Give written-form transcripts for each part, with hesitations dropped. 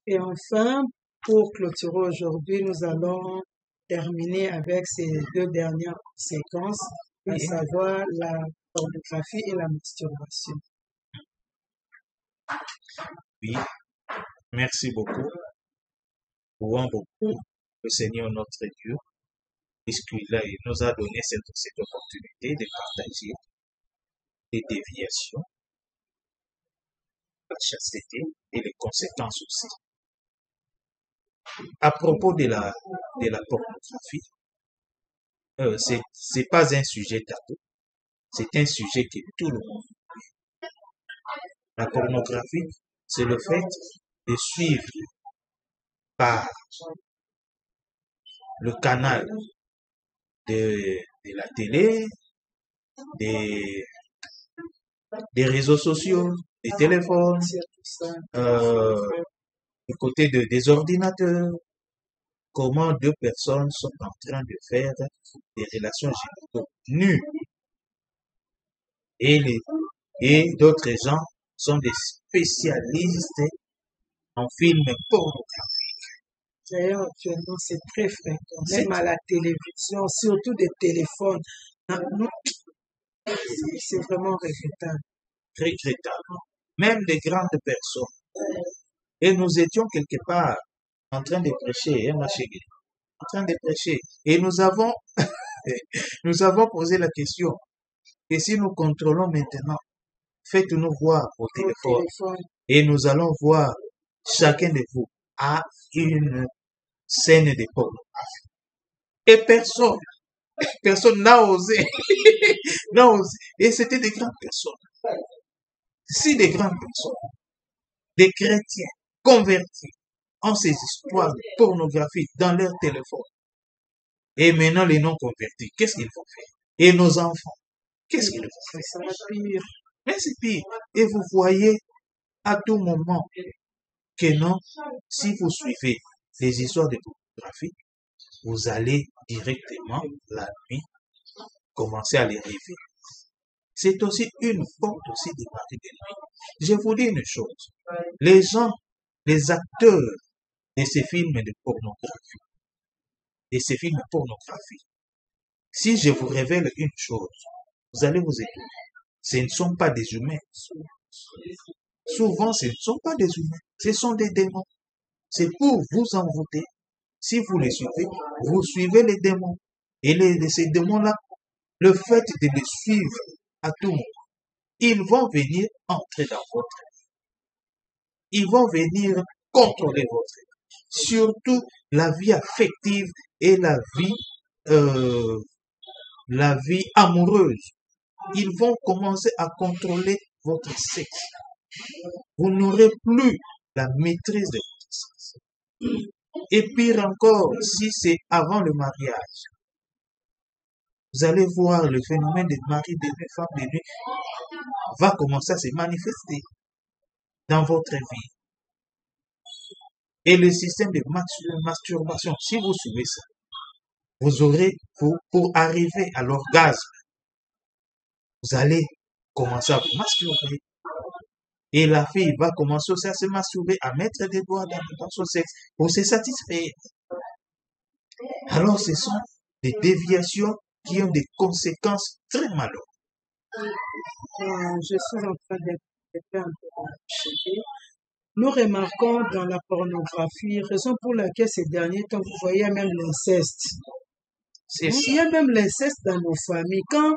Et enfin, pour clôturer aujourd'hui, nous allons terminer avec ces deux dernières séquences, à savoir la pornographie et la masturbation. Oui, merci beaucoup. Louons beaucoup le Seigneur notre Dieu, puisqu'il nous a donné cette opportunité de partager les déviations, la chasteté et les conséquences aussi. À propos de la pornographie, c'est pas un sujet tabou, c'est un sujet que tout le monde. La pornographie, c'est le fait de suivre par le canal de la télé, des réseaux sociaux, des téléphones, du côté des ordinateurs, comment deux personnes sont en train de faire des relations génitales nues. Et d'autres gens sont des spécialistes en films pornographiques. D'ailleurs, actuellement, c'est très fréquent, même à la télévision, surtout des téléphones. C'est vraiment regrettable. Regrettable. Même des grandes personnes. Et nous étions quelque part en train de prêcher, hein, ma chérie, en train de prêcher. Et nous avons posé la question. Et si nous contrôlons maintenant, faites-nous voir au téléphone. Et nous allons voir chacun de vous à une scène de pornographie. Et personne n'a osé. n'a osé. Et c'était des grandes personnes. Si des grandes personnes, des chrétiens convertis, ont ces histoires de pornographie dans leur téléphone. Et maintenant, les non-convertis, qu'est-ce qu'ils vont faire? Et nos enfants, qu'est-ce qu'ils vont faire? Ça va pire. Mais c'est pire. Et vous voyez à tout moment que non, si vous suivez les histoires de pornographie, vous allez directement la nuit commencer à les rêver. C'est aussi une porte aussi de Paris de nuit. Je vous dis une chose. Les gens, les acteurs de ces films de pornographie, si je vous révèle une chose, vous allez vous étonner. Ce ne sont pas des humains. Souvent, ce ne sont pas des humains. Ce sont des démons. C'est pour vous envoûter. Si vous les suivez, vous suivez les démons. Et ces démons-là, le fait de les suivre à tout moment, ils vont venir entrer dans votre vie. Ils vont venir contrôler votre vie. Surtout la vie affective et la vie amoureuse. Ils vont commencer à contrôler votre sexe. Vous n'aurez plus la maîtrise de votre sexe. Et pire encore, si c'est avant le mariage, vous allez voir le phénomène de mari de nuit, femme de nuit va commencer à se manifester dans votre vie. Et le système de masturbation, si vous suivez ça, vous aurez, pour arriver à l'orgasme, vous allez commencer à vous masturber. Et la fille va commencer aussi à se masturber, à mettre des doigts dans son sexe pour se satisfaire. Alors, ce sont des déviations qui ont des conséquences très malheureuses. Je suis en train d'être un peu choquée. Nous remarquons dans la pornographie, raison pour laquelle ces derniers temps, vous voyez même l'inceste. Il y a même l'inceste dans nos familles. Quand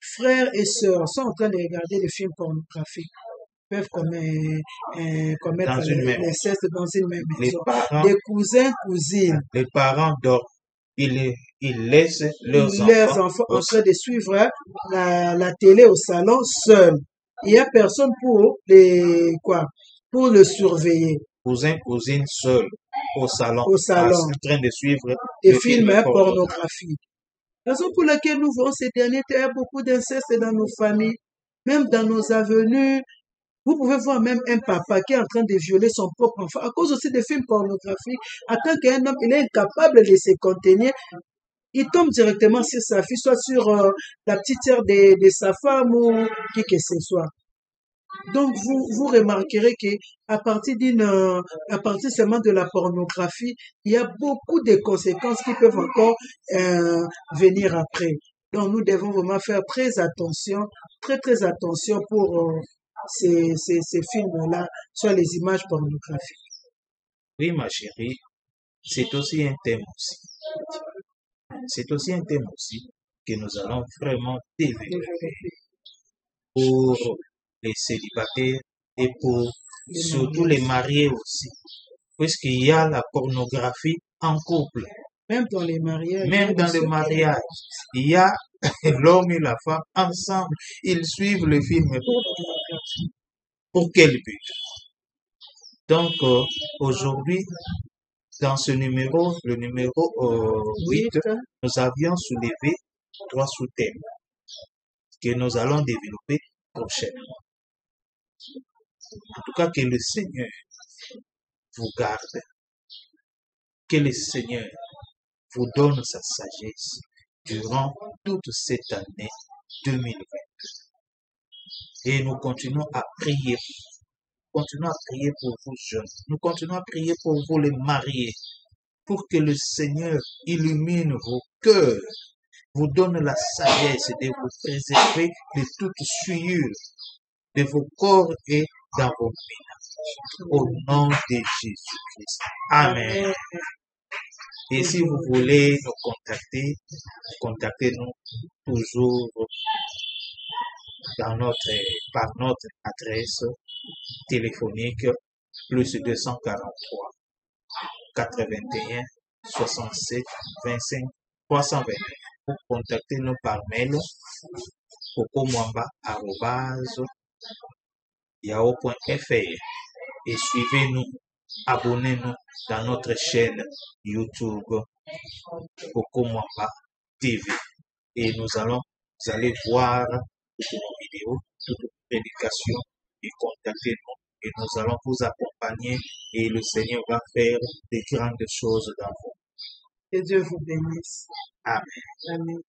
frères et sœurs sont en train de regarder des films pornographiques, peuvent commettre l'inceste dans une même maison. Des cousins, cousines. Les parents dorment. Ils laissent leurs enfants en train de suivre la télé au salon seuls. Il n'y a personne pour le surveiller. Cousins, cousines seuls au salon. En train de suivre des films pornographiques. Raison pour laquelle nous voyons ces derniers temps, il y a beaucoup d'inceste dans nos familles, même dans nos avenues. Vous pouvez voir même un papa qui est en train de violer son propre enfant à cause aussi des films pornographiques. En tant qu'un homme, il est incapable de se contenir. Il tombe directement sur sa fille, soit sur la petite sœur de sa femme ou qui que ce soit. Donc, vous remarquerez que à partir seulement de la pornographie, il y a beaucoup de conséquences qui peuvent encore venir après. Donc, nous devons vraiment faire très attention pour ces films-là, sur les images pornographiques. Oui, ma chérie, c'est aussi un thème aussi. C'est aussi un thème aussi que nous allons vraiment développer pour les célibataires et pour surtout les mariés aussi. Puisqu'il y a la pornographie en couple. Même dans les mariages. Même dans le mariage, il y a l'homme et la femme ensemble. Ils suivent le film pornographique. Pour quel but? Donc, aujourd'hui, dans ce numéro, le numéro 8, nous avions soulevé 3 sous-thèmes que nous allons développer prochainement. En tout cas, que le Seigneur vous garde, que le Seigneur vous donne sa sagesse durant toute cette année 2020. Et nous continuons à prier. Continuons à prier pour vous jeunes. Nous continuons à prier pour vous les mariés, pour que le Seigneur illumine vos cœurs, vous donne la sagesse de vous préserver de toute souillure de vos corps et dans vos vies. Au nom de Jésus-Christ. Amen. Et si vous voulez nous contacter, contactez-nous toujours par notre adresse téléphonique plus 243 81 67 25 321. Vous contactez-nous par mail cocomuamba@yahoo.fr et suivez-nous, abonnez-nous dans notre chaîne YouTube Coco Muamba TV et vous allez voir toutes nos vidéos, toutes nos prédications et contactez-nous et nous allons vous accompagner et le Seigneur va faire de grandes choses dans vous. Que Dieu vous bénisse. Amen. Amen.